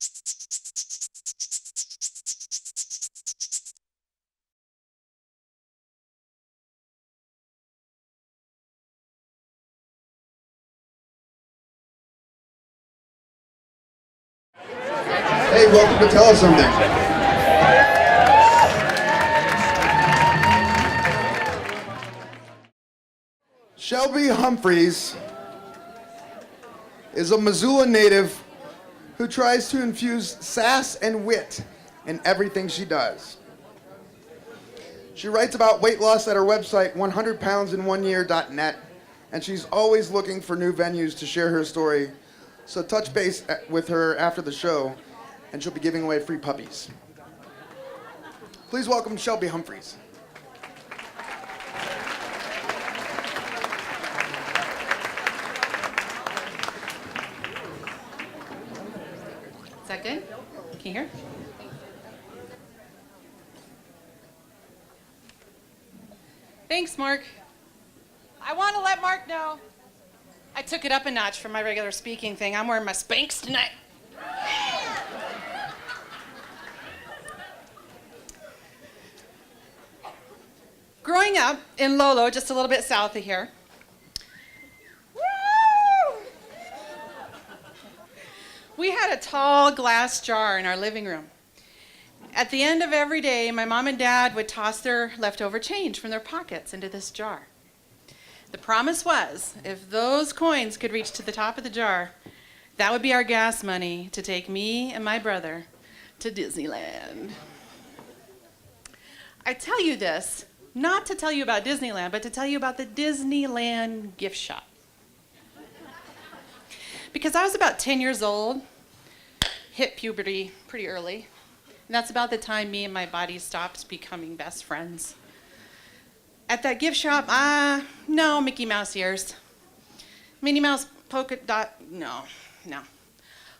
Hey, welcome to Tell Us Something. Shelby Humphreys is a Missoula native who tries to infuse sass and wit in everything she does. She writes about weight loss at her website 100poundsinOneyear.net, and she's always looking for new venues to share her story. So touch base with her after the show, and she'll be giving away free puppies. Please welcome Shelby Humphreys. Is that good? Can you hear? Thanks, Mark. I want to let Mark know I took it up a notch from my regular speaking thing. I'm wearing my Spanx tonight. Growing up in Lolo, just a little bit south of here, we had a tall glass jar in our living room. At the end of every day, my mom and dad would toss their leftover change from their pockets into this jar. The promise was, if those coins could reach to the top of the jar, that would be our gas money to take me and my brother to Disneyland. I tell you this, not to tell you about Disneyland, but to tell you about the Disneyland gift shop. Because I was about 10 years old, hit puberty pretty early, and that's about the time me and my body stopped becoming best friends. At that gift shop, no Mickey Mouse ears. Minnie Mouse polka dot, no.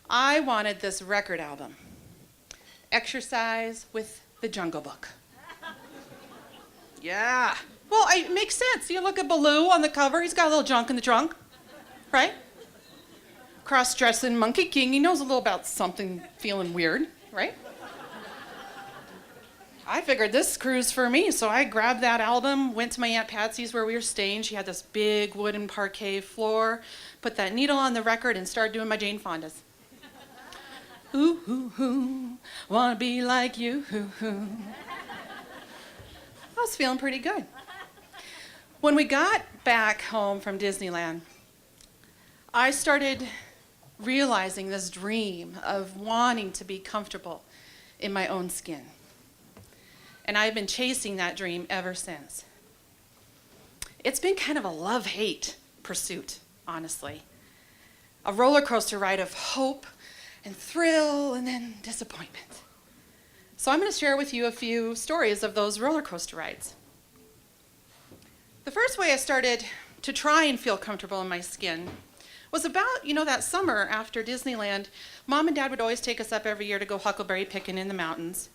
I wanted this record album, Exercise with the Jungle Book. Yeah. Well, it makes sense. You look at Baloo on the cover, he's got a little junk in the trunk, right? Cross-dressing Monkey King, he knows a little about something feeling weird, right? I figured this cruise for me, so I grabbed that album, went to my Aunt Patsy's where we were staying. She had this big wooden parquet floor, put that needle on the record and started doing my Jane Fondas. Ooh, hoo, hoo, wanna be like you, hoo, hoo. I was feeling pretty good. When we got back home from Disneyland, I started realizing this dream of wanting to be comfortable in my own skin. And I've been chasing that dream ever since. It's been kind of a love-hate pursuit, honestly. A roller coaster ride of hope and thrill and then disappointment. So I'm going to share with you a few stories of those roller coaster rides. The first way I started to try and feel comfortable in my skin was about, that summer after Disneyland. Mom and Dad would always take us up every year to go huckleberry picking in the mountains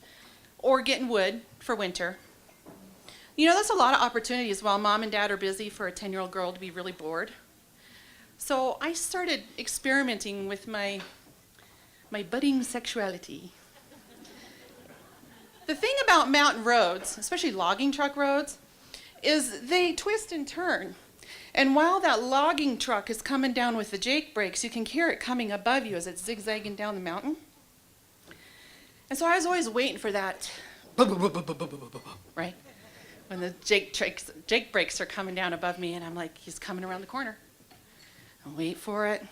or getting wood for winter. That's a lot of opportunities while Mom and Dad are busy for a 10-year-old girl to be really bored. So I started experimenting with my budding sexuality. The thing about mountain roads, especially logging truck roads, is they twist and turn. And while that logging truck is coming down with the Jake brakes, you can hear it coming above you as it's zigzagging down the mountain. And so I was always waiting for that, right? When the Jake brakes are coming down above me, and I'm like, he's coming around the corner. I'll wait for it.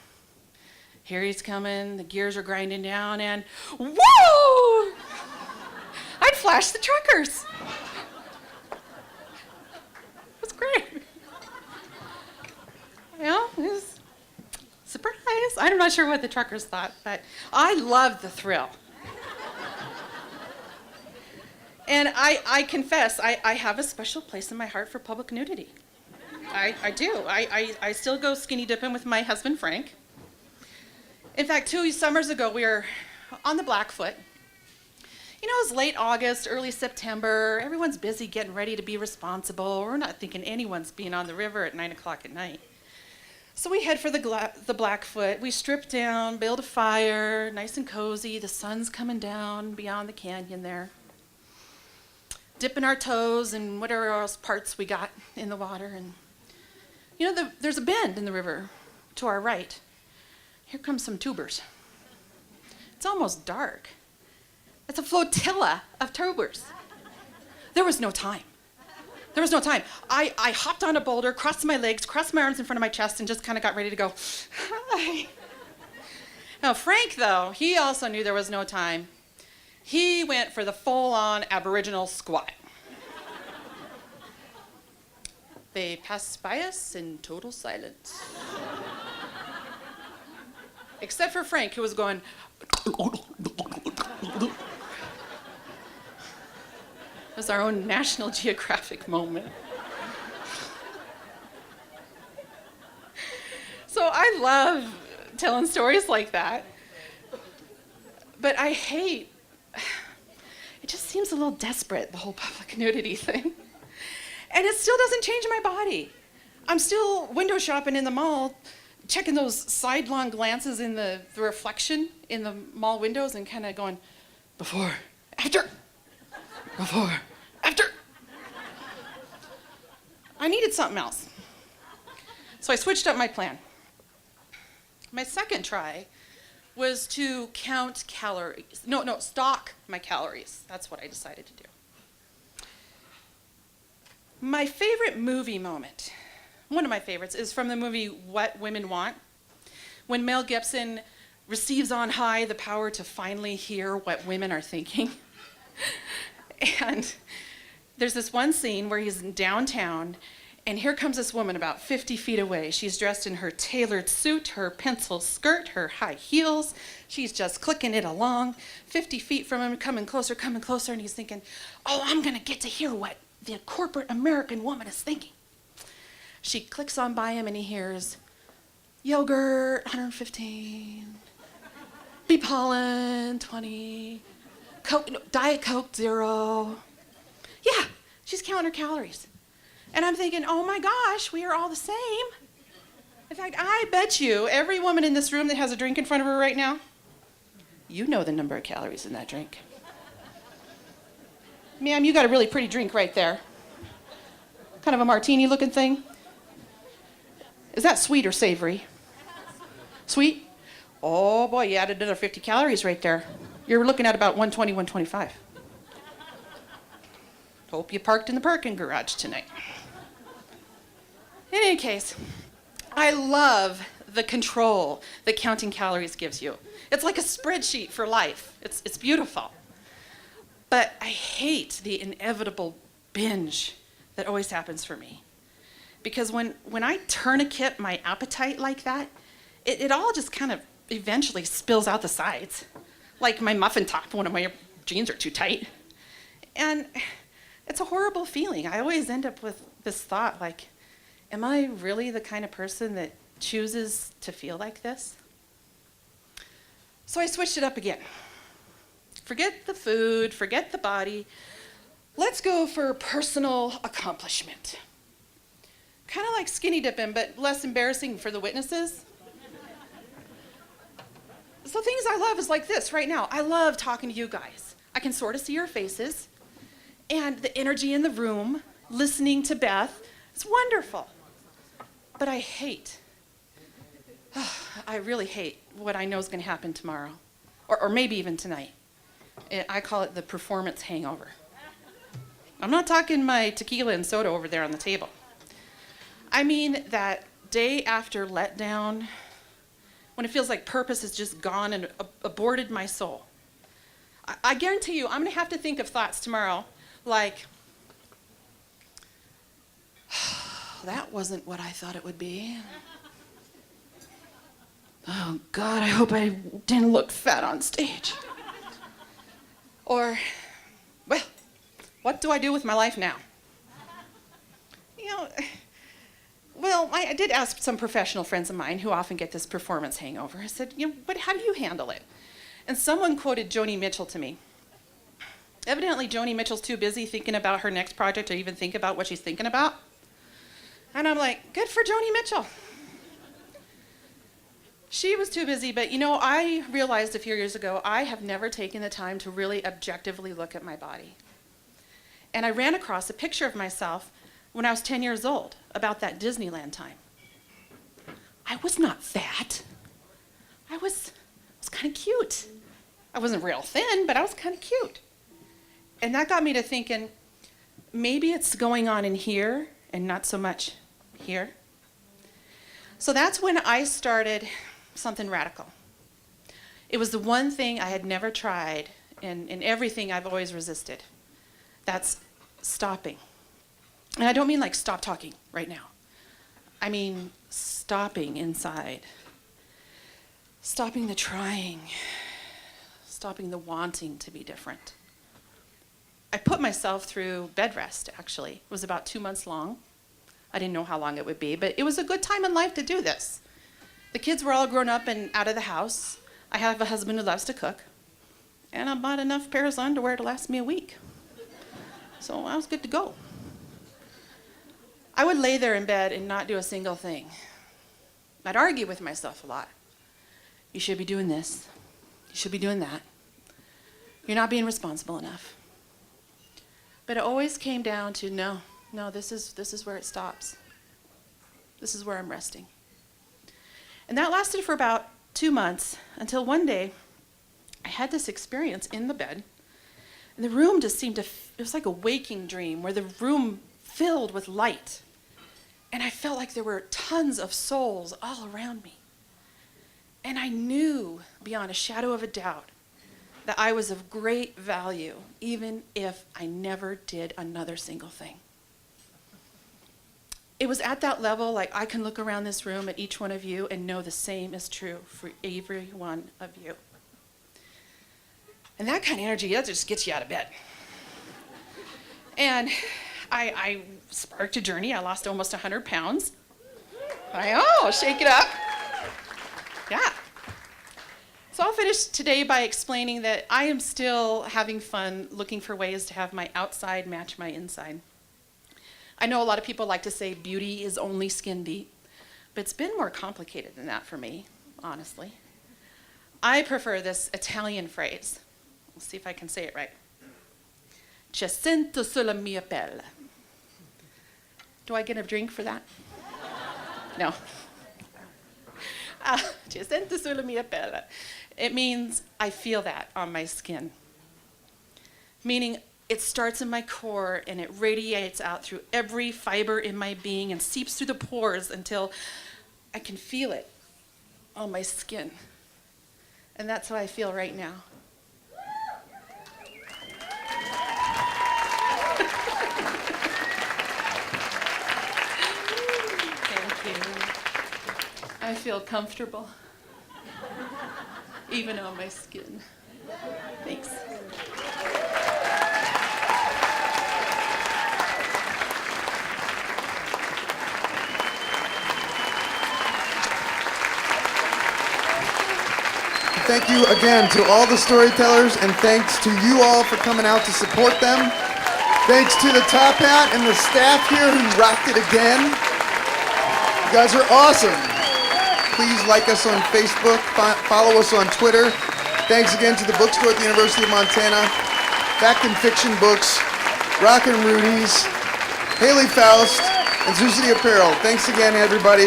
Here he's coming, the gears are grinding down, and whoa! I'd flash the truckers. It was great. Well, it was surprise. I'm not sure what the truckers thought, but I loved the thrill. And I confess, I have a special place in my heart for public nudity. I do. I still go skinny dipping with my husband, Frank. In fact, 2 summers ago, we were on the Blackfoot. It was late August, early September. Everyone's busy getting ready to be responsible. We're not thinking anyone's being on the river at 9 o'clock at night. So we head for the Blackfoot. We strip down, build a fire, nice and cozy. The sun's coming down beyond the canyon there. Dipping our toes and whatever else parts we got in the water. And there's a bend in the river to our right. Here comes some tubers. It's almost dark. It's a flotilla of tubers. There was no time. I hopped on a boulder, crossed my legs, crossed my arms in front of my chest, and just kind of got ready to go, hi. Now, Frank, though, he also knew there was no time. He went for the full-on Aboriginal squat. They passed by us in total silence. Except for Frank, who was going, it was our own National Geographic moment. So I love telling stories like that. But I hate, it just seems a little desperate, the whole public nudity thing. And it still doesn't change my body. I'm still window shopping in the mall, checking those sidelong glances in the reflection in the mall windows and kind of going, before, after. Before, after. I needed something else. So I switched up my plan. My second try was to count calories. No, stock my calories. That's what I decided to do. My favorite movie moment, one of my favorites, is from the movie What Women Want, when Mel Gibson receives on high the power to finally hear what women are thinking. And there's this one scene where he's downtown, and here comes this woman about 50 feet away. She's dressed in her tailored suit, her pencil skirt, her high heels. She's just clicking it along, 50 feet from him, coming closer, and he's thinking, oh, I'm gonna get to hear what the corporate American woman is thinking. She clicks on by him, and he hears, yogurt, 115, bee pollen, 20, Coke, Diet Coke, 0. Yeah, she's counting her calories. And I'm thinking, oh my gosh, we are all the same. In fact, I bet you every woman in this room that has a drink in front of her right now, you know the number of calories in that drink. Ma'am, you got a really pretty drink right there. Kind of a martini looking thing. Is that sweet or savory? Sweet? Oh boy, you added another 50 calories right there. You're looking at about 120, 125. Hope you parked in the parking garage tonight. In any case, I love the control that counting calories gives you. It's like a spreadsheet for life. It's beautiful. But I hate the inevitable binge that always happens for me. Because when I tourniquet my appetite like that, it all just kind of eventually spills out the sides. Like my muffin top when my jeans are too tight. And it's a horrible feeling. I always end up with this thought like, am I really the kind of person that chooses to feel like this? So I switched it up again. Forget the food, forget the body. Let's go for personal accomplishment. Kind of like skinny dipping, but less embarrassing for the witnesses. So things I love is like this right now. I love talking to you guys. I can sort of see your faces and the energy in the room, listening to Beth. It's wonderful. But I hate, I really hate what I know is going to happen tomorrow, or maybe even tonight. I call it the performance hangover. I'm not talking my tequila and soda over there on the table. I mean that day after letdown, when it feels like purpose has just gone and aborted my soul. I guarantee you, I'm going to have to think of thoughts tomorrow like, that wasn't what I thought it would be. Oh, God, I hope I didn't look fat on stage. Or, well, what do I do with my life now? Well, I did ask some professional friends of mine who often get this performance hangover. I said, but how do you handle it? And someone quoted Joni Mitchell to me. Evidently, Joni Mitchell's too busy thinking about her next project to even think about what she's thinking about. And I'm like, good for Joni Mitchell. She was too busy, but you know, I realized a few years ago, I have never taken the time to really objectively look at my body. And I ran across a picture of myself when I was 10 years old, about that Disneyland time. I was not fat. I was kind of cute. I wasn't real thin, but I was kind of cute. And that got me to thinking, maybe it's going on in here and not so much here. So that's when I started something radical. It was the one thing I had never tried, and everything I've always resisted. That's stopping. And I don't mean like stop talking right now. I mean stopping inside. Stopping the trying. Stopping the wanting to be different. I put myself through bed rest, actually. It was about 2 months long. I didn't know how long it would be, but it was a good time in life to do this. The kids were all grown up and out of the house. I have a husband who loves to cook. And I bought enough pairs of underwear to last me a week. So I was good to go. I would lay there in bed and not do a single thing. I'd argue with myself a lot. You should be doing this. You should be doing that. You're not being responsible enough. But it always came down to no, this is where it stops. This is where I'm resting. And that lasted for about 2 months until one day I had this experience in the bed. And the room just seemed it was like a waking dream where the room filled with light. And I felt like there were tons of souls all around me. And I knew beyond a shadow of a doubt that I was of great value, even if I never did another single thing. It was at that level, like I can look around this room at each one of you and know the same is true for every one of you. And that kind of energy, that just gets you out of bed. And I sparked a journey. I lost almost 100 pounds. Shake it up. Yeah. So I'll finish today by explaining that I am still having fun looking for ways to have my outside match my inside. I know a lot of people like to say beauty is only skin deep, but it's been more complicated than that for me, honestly. I prefer this Italian phrase. Let's see if I can say it right. Ci sento sulla mia pelle. Do I get a drink for that? No. Ci sento sulla mia pelle. It means I feel that on my skin. Meaning it starts in my core and it radiates out through every fiber in my being and seeps through the pores until I can feel it on my skin. And that's how I feel right now. Thank you. I feel comfortable, even on my skin. Thanks. Thank you again to all the storytellers, and thanks to you all for coming out to support them. Thanks to the Top Hat and the staff here who rocked it again. You guys are awesome. Please like us on Facebook, follow us on Twitter. Thanks again to the bookstore at the University of Montana, Fact and Fiction Books, Rockin' Rudy's, Haley Faust, and Zoo City Apparel. Thanks again, everybody.